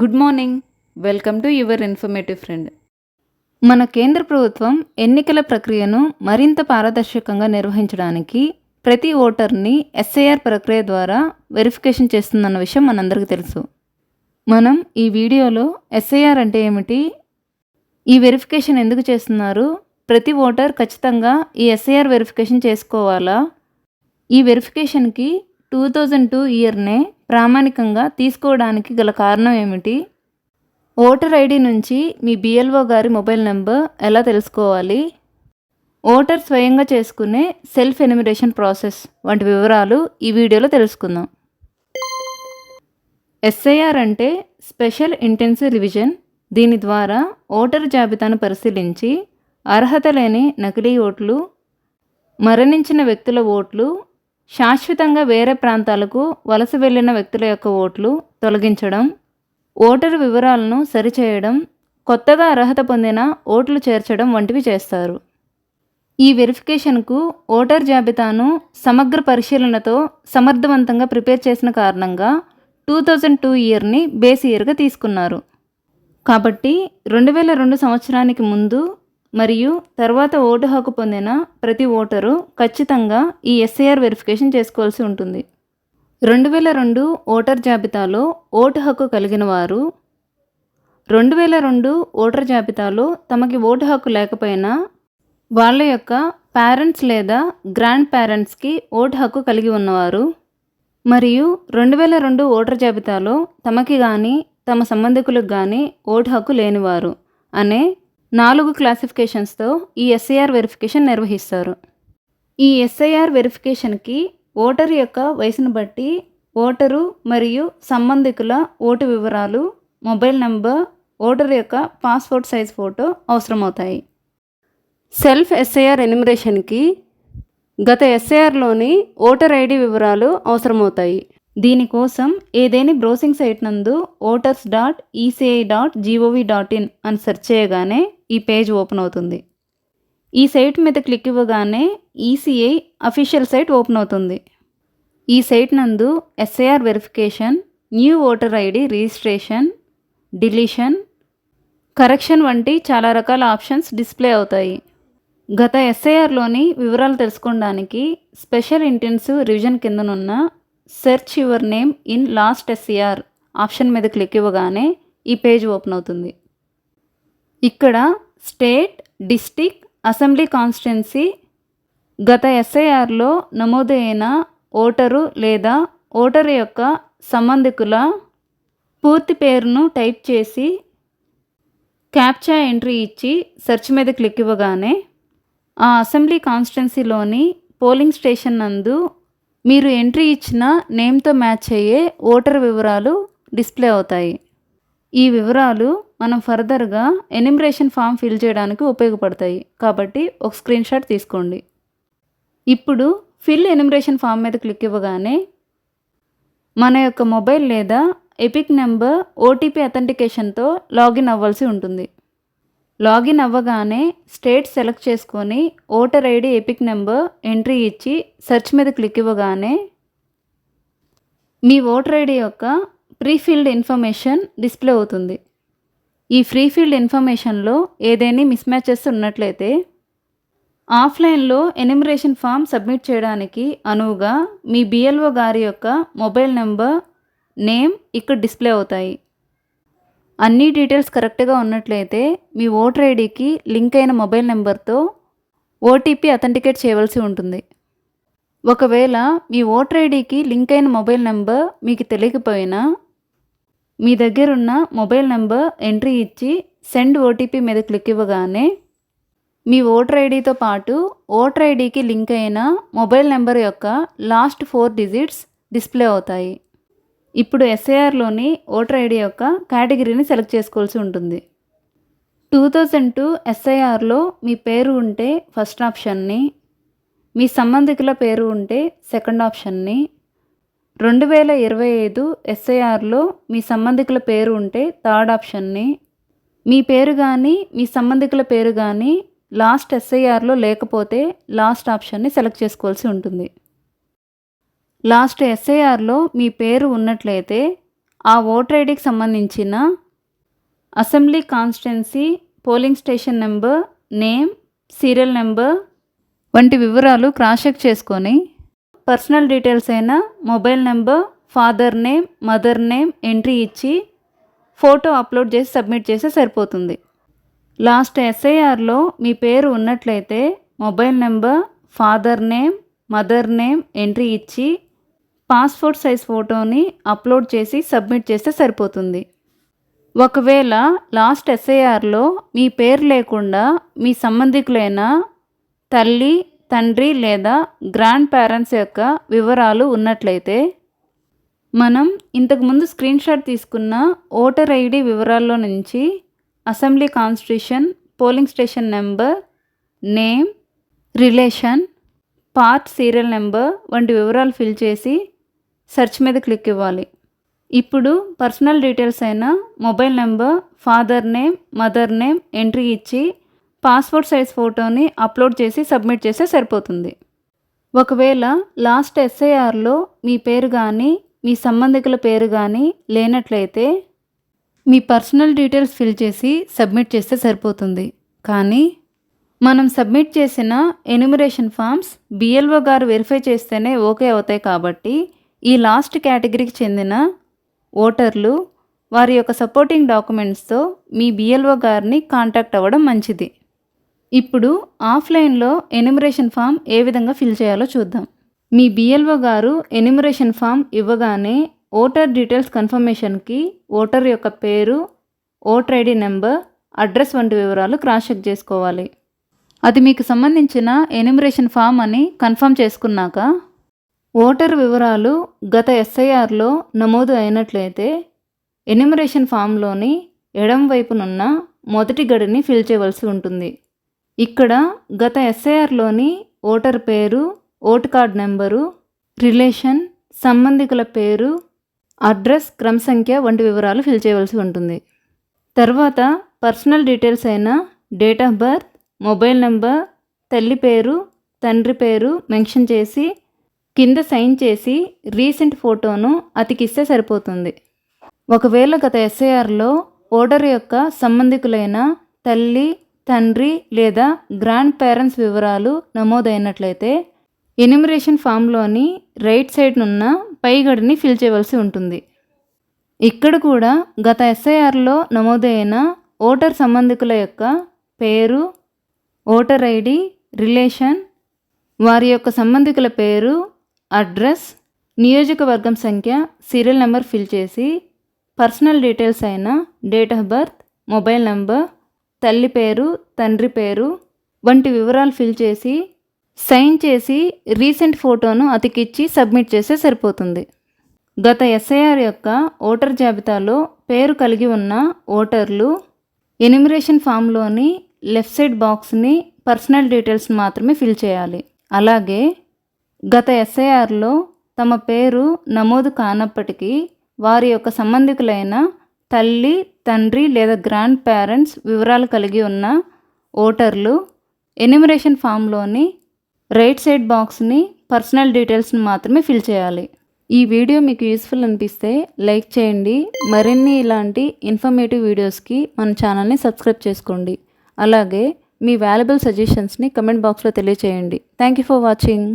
Good morning. Welcome to your informative friend. మన కేంద్ర ప్రభుత్వం ఎన్నికల ప్రక్రియను మరింత పారదర్శకంగా నిర్వహించడానికి ప్రతి ఓటర్ని ఎస్ఐఆర్ ప్రక్రియ ద్వారా వెరిఫికేషన్ చేస్తుందన్న విషయం మనందరికీ తెలుసు. మనం ఈ వీడియోలో ఎస్ఐఆర్ అంటే ఏమిటి, ఈ వెరిఫికేషన్ ఎందుకు చేస్తున్నారు, ప్రతి ఓటర్ ఖచ్చితంగా ఈ ఎస్ఐఆర్ వెరిఫికేషన్ చేసుకోవాలా, ఈ వెరిఫికేషన్కి 2002 ఇయర్నే ప్రామాణికంగా తీసుకోవడానికి గల కారణం ఏమిటి, ఓటర్ ఐడి నుంచి మీ బిఎల్ఓ గారి మొబైల్ నెంబర్ ఎలా తెలుసుకోవాలి, ఓటర్ స్వయంగా చేసుకునే సెల్ఫ్ ఎన్యూమరేషన్ ప్రాసెస్ వంటి వివరాలు ఈ వీడియోలో తెలుసుకుందాం. ఎస్ఐఆర్ అంటే స్పెషల్ ఇంటెన్సివ్ రివిజన్. దీని ద్వారా ఓటర్ జాబితాను పరిశీలించి అర్హత లేని నకిలీ ఓట్లు, మరణించిన వ్యక్తుల ఓట్లు, శాశ్వతంగా వేరే ప్రాంతాలకు వలస వెళ్ళిన వ్యక్తుల యొక్క ఓట్లు తొలగించడం, ఓటరు వివరాలను సరిచేయడం, కొత్తగా అర్హత పొందిన ఓట్లు చేర్చడం వంటివి చేస్తారు. ఈ వెరిఫికేషన్కు ఓటర్ జాబితాను సమగ్ర పరిశీలనతో సమర్థవంతంగా ప్రిపేర్ చేసిన కారణంగా 2002 ఇయర్ని బేస్ ఇయర్గా తీసుకున్నారు. కాబట్టి 2002 సంవత్సరానికి ముందు మరియు తర్వాత ఓటు హక్కు పొందిన ప్రతి ఓటరు ఖచ్చితంగా ఈ ఎస్ఐఆర్ వెరిఫికేషన్ చేసుకోవాల్సి ఉంటుంది. 2002 ఓటర్ జాబితాలో ఓటు హక్కు కలిగిన వారు 2002 ఓటర్ జాబితాలో తమకి ఓటు హక్కు లేకపోయినా వాళ్ళ యొక్క పేరెంట్స్ లేదా గ్రాండ్ పేరెంట్స్కి ఓటు హక్కు కలిగి ఉన్నవారు, మరియు 2002 ఓటర్ జాబితాలో తమకి కానీ తమ సంబంధికులకు కానీ ఓటు హక్కు లేనివారు అనే 4 క్లాసిఫికేషన్స్తో ఈ ఎస్ఐఆర్ వెరిఫికేషన్ నిర్వహిస్తారు. ఈ ఎస్ఐఆర్ వెరిఫికేషన్కి ఓటరు యొక్క వయసును బట్టి ఓటరు మరియు సంబంధికుల ఓటు వివరాలు, మొబైల్ నెంబర్, ఓటరు యొక్క పాస్పోర్ట్ సైజ్ ఫోటో అవసరమవుతాయి. సెల్ఫ్ ఎస్ఐఆర్ ఎన్యూమరేషన్కి గత ఎస్ఐఆర్లోని ఓటర్ ఐడి వివరాలు అవసరమవుతాయి. దీనికోసం ఏదైనా బ్రౌజింగ్ సైట్ నందు voters.eci.gov.in అని సెర్చ్ చేయగానే ఈ పేజ్ ఓపెన్ అవుతుంది. ఈ సైట్ మీద క్లిక్ ఇవ్వగానే ఈసీఐ అఫీషియల్ సైట్ ఓపెన్ అవుతుంది. ఈ సైట్ నందు SIR verification, new voter ID registration, deletion, correction వంటి చాలా రకాల ఆప్షన్స్ డిస్ప్లే అవుతాయి. గత ఎస్ఐఆర్లోని వివరాలు తెలుసుకోవడానికి స్పెషల్ ఇంటెన్సివ్ రివిజన్ కిందనున్న search your name in last SIR option మీద క్లిక్ ఇవ్వగానే ఈ పేజ్ ఓపెన్ అవుతుంది. ఇక్కడ స్టేట్, డిస్ట్రిక్ట్, అసెంబ్లీ కాన్స్టిట్యున్సీ, గత ఎస్ఐఆర్లో నమోదైన ఓటరు లేదా ఓటరు యొక్క సంబంధికుల పూర్తి పేరును టైప్ చేసి క్యాప్చా ఎంట్రీ ఇచ్చి సెర్చ్ మీద క్లిక్ ఇవ్వగానే ఆ అసెంబ్లీ కాన్స్టిట్యున్సీలోని పోలింగ్ స్టేషన్ నందు మీరు ఎంట్రీ ఇచ్చిన నేమ్తో మ్యాచ్ అయ్యే ఓటర్ వివరాలు డిస్ప్లే అవుతాయి. ఈ వివరాలు మనం ఫర్దర్గా ఎన్యూమరేషన్ ఫామ్ ఫిల్ చేయడానికి ఉపయోగపడతాయి. కాబట్టి ఒక స్క్రీన్ షాట్ తీసుకోండి. ఇప్పుడు ఫిల్ ఎన్యూమరేషన్ ఫామ్ మీద క్లిక్ ఇవ్వగానే మన యొక్క మొబైల్ లేదా ఎపిక్ నెంబర్ ఓటీపీ అథెంటికేషన్తో లాగిన్ అవ్వాల్సి ఉంటుంది. లాగిన్ అవ్వగానే స్టేట్ సెలెక్ట్ చేసుకొని voter ID epic number entry ఇచ్చి సెర్చ్ మీద క్లిక్ ఇవ్వగానే మీ ఓటర్ ఐడి యొక్క ప్రీఫిల్డ్ ఇన్ఫర్మేషన్ డిస్ప్లే అవుతుంది. ఈ ప్రీఫిల్డ్ ఇన్ఫర్మేషన్లో ఏదైనా మిస్ మ్యాచెస్ ఉన్నట్లయితే ఆఫ్లైన్లో ఎన్యూమరేషన్ ఫామ్ సబ్మిట్ చేయడానికి అనువుగా మీ బిఎల్ఓ గారి యొక్క మొబైల్ నెంబర్, నేమ్ ఇక్కడ డిస్ప్లే అవుతాయి. అన్ని డీటెయిల్స్ కరెక్ట్గా ఉన్నట్లయితే మీ ఓటర్ ఐడికి లింక్ అయిన మొబైల్ నెంబర్తో ఓటీపీ అథెంటికేట్ చేయవలసి ఉంటుంది. ఒకవేళ మీ ఓటర్ ఐడికి లింక్ అయిన మొబైల్ నెంబర్ మీకు తెలియకపోయినా మీ దగ్గరున్న మొబైల్ నెంబర్ ఎంట్రీ ఇచ్చి సెండ్ ఓటీపీ మీద క్లిక్ ఇవ్వగానే మీ ఓటర్ ఐడితో పాటు ఓటర్ ఐడికి లింక్ అయిన మొబైల్ నెంబర్ యొక్క లాస్ట్ 4 డిజిట్స్ డిస్ప్లే అవుతాయి. ఇప్పుడు ఎస్ఐఆర్లోని ఓటర్ ఐడి యొక్క కేటగిరీని సెలెక్ట్ చేసుకోవాల్సి ఉంటుంది. 2002 ఎస్ఐఆర్లో మీ పేరు ఉంటే ఫస్ట్ ఆప్షన్ని, మీ సంబంధికుల పేరు ఉంటే సెకండ్ ఆప్షన్ని, 2025 ఎస్ఐఆర్లో మీ సంబంధికుల పేరు ఉంటే థర్డ్ ఆప్షన్ని, మీ పేరు కానీ మీ సంబంధికుల పేరు కానీ లాస్ట్ ఎస్ఐఆర్లో లేకపోతే లాస్ట్ ఆప్షన్ని సెలెక్ట్ చేసుకోవాల్సి ఉంటుంది. లాస్ట్ ఎస్ఐఆర్లో మీ పేరు ఉన్నట్లయితే ఆ ఓటర్ ఐడికి సంబంధించిన assembly constituency, polling station number, name, serial number వంటి వివరాలు క్రాస్ చెక్ చేసుకొని పర్సనల్ డీటెయిల్స్ అయిన mobile number, father name, mother name entry ఇచ్చి ఫోటో అప్లోడ్ చేసి సబ్మిట్ చేస్తే సరిపోతుంది. లాస్ట్ ఎస్ఐఆర్లో మీ పేరు ఉన్నట్లయితే mobile number, father name, mother name entry ఇచ్చి పాస్పోర్ట్ సైజ్ ఫోటోని అప్లోడ్ చేసి సబ్మిట్ చేస్తే సరిపోతుంది. ఒకవేళ లాస్ట్ ఎస్ఐఆర్లో మీ పేరు లేకుండా మీ సంబంధికులైన తల్లి, తండ్రి లేదా గ్రాండ్ పేరెంట్స్ యొక్క వివరాలు ఉన్నట్లయితే మనం ఇంతకుముందు స్క్రీన్ షాట్ తీసుకున్న ఓటర్ ఐడి వివరాల్లో నుంచి assembly constitution, polling station number, name, relation, part serial number వంటి వివరాలు ఫిల్ చేసి సెర్చ్ మీద క్లిక్ ఇవ్వాలి. ఇప్పుడు పర్సనల్ డీటెయిల్స్ అయిన mobile number, father name, mother name entry ఇచ్చి పాస్పోర్ట్ సైజ్ ఫోటోని అప్లోడ్ చేసి సబ్మిట్ చేస్తే సరిపోతుంది. ఒకవేళ లాస్ట్ ఎస్ఐఆర్లో మీ పేరు కానీ మీ సంబంధికుల పేరు కానీ లేనట్లయితే మీ పర్సనల్ డీటెయిల్స్ ఫిల్ చేసి సబ్మిట్ చేస్తే సరిపోతుంది. కానీ మనం సబ్మిట్ చేసిన ఎన్యూమరేషన్ ఫామ్స్ బిఎల్ఓ గారు వెరిఫై చేస్తేనే ఓకే అవుతాయి. కాబట్టి ఈ లాస్ట్ కేటగిరీకి చెందిన ఓటర్లు వారి యొక్క సపోర్టింగ్ డాక్యుమెంట్స్తో మీ బిఎల్ఓ గారిని కాంటాక్ట్ అవ్వడం మంచిది. ఇప్పుడు ఆఫ్లైన్లో ఎన్యూమరేషన్ ఫామ్ ఏ విధంగా ఫిల్ చేయాలో చూద్దాం. మీ బిఎల్ఓ గారు ఎన్యూమరేషన్ ఫామ్ ఇవ్వగానే ఓటర్ డీటెయిల్స్ కన్ఫర్మేషన్కి ఓటర్ యొక్క పేరు, ఓటర్ ఐడి నెంబర్, అడ్రస్ వంటి వివరాలు క్రాస్ చెక్ చేసుకోవాలి. అది మీకు సంబంధించిన ఎన్యూమరేషన్ ఫామ్ అని కన్ఫర్మ్ చేసుకున్నాక ఓటర్ వివరాలు గత ఎస్ఐఆర్లో నమోదు అయినట్లయితే ఎన్యూమరేషన్ ఫామ్లోని ఎడమ వైపునున్న మొదటి గడిని ఫిల్ చేయవలసి ఉంటుంది. ఇక్కడ గత ఎస్ఐఆర్లోని ఓటర్ పేరు, ఓటు కార్డ్ నెంబరు, రిలేషన్, సంబంధికుల పేరు, అడ్రస్, క్రమ సంఖ్య వంటి వివరాలు ఫిల్ చేయవలసి ఉంటుంది. తర్వాత పర్సనల్ డీటెయిల్స్ అయిన date of birth, mobile number, తల్లి పేరు, తండ్రి పేరు మెన్షన్ చేసి కింద సైన్ చేసి రీసెంట్ ఫోటోను అతికిస్తే సరిపోతుంది. ఒకవేళ గత ఎస్ఐఆర్లో ఓటర్ యొక్క సంబంధికులైన తల్లి, తండ్రి లేదా గ్రాండ్ పేరెంట్స్ వివరాలు నమోదైనట్లయితే ఎన్యూమరేషన్ ఫామ్లోని రైట్ సైడ్నున్న పై గడిని ఫిల్ చేయవలసి ఉంటుంది. ఇక్కడ కూడా గత ఎస్ఐఆర్లో నమోదైన ఓటర్ సంబంధికుల యొక్క పేరు, ఓటర్ ఐడి, రిలేషన్, వారి యొక్క సంబంధికుల పేరు, అడ్రస్, నియోజకవర్గం సంఖ్య, సీరియల్ నెంబర్ ఫిల్ చేసి పర్సనల్ డీటెయిల్స్ అయిన date of birth, mobile number, తల్లి పేరు, తండ్రి పేరు వంటి వివరాలు ఫిల్ చేసి సైన్ చేసి రీసెంట్ ఫోటోను అతికిచ్చి సబ్మిట్ చేస్తే సరిపోతుంది. గత ఎస్ఐఆర్ యొక్క ఓటర్ జాబితాలో పేరు కలిగి ఉన్న ఓటర్లు ఎన్యూమరేషన్ ఫామ్లోని లెఫ్ట్ సైడ్ బాక్స్ని పర్సనల్ డీటెయిల్స్ని మాత్రమే ఫిల్ చేయాలి. అలాగే గత ఎస్ఐఆర్లో తమ పేరు నమోదు కానప్పటికీ వారి యొక్క సంబంధికులైన తల్లి, తండ్రి లేదా గ్రాండ్ పేరెంట్స్ వివరాలు కలిగి ఉన్న ఓటర్లు ఎన్యూమరేషన్ ఫామ్లోని రైట్ సైడ్ బాక్స్ని పర్సనల్ డీటెయిల్స్ని మాత్రమే ఫిల్ చేయాలి. ఈ వీడియో మీకు యూస్ఫుల్ అనిపిస్తే లైక్ చేయండి. మరిన్ని ఇలాంటి ఇన్ఫర్మేటివ్ వీడియోస్కి మన ఛానల్ని సబ్స్క్రైబ్ చేసుకోండి. అలాగే మీ వాల్యుబుల్ సజెషన్స్ని కమెంట్ బాక్స్లో తెలియచేయండి. Thank you for watching.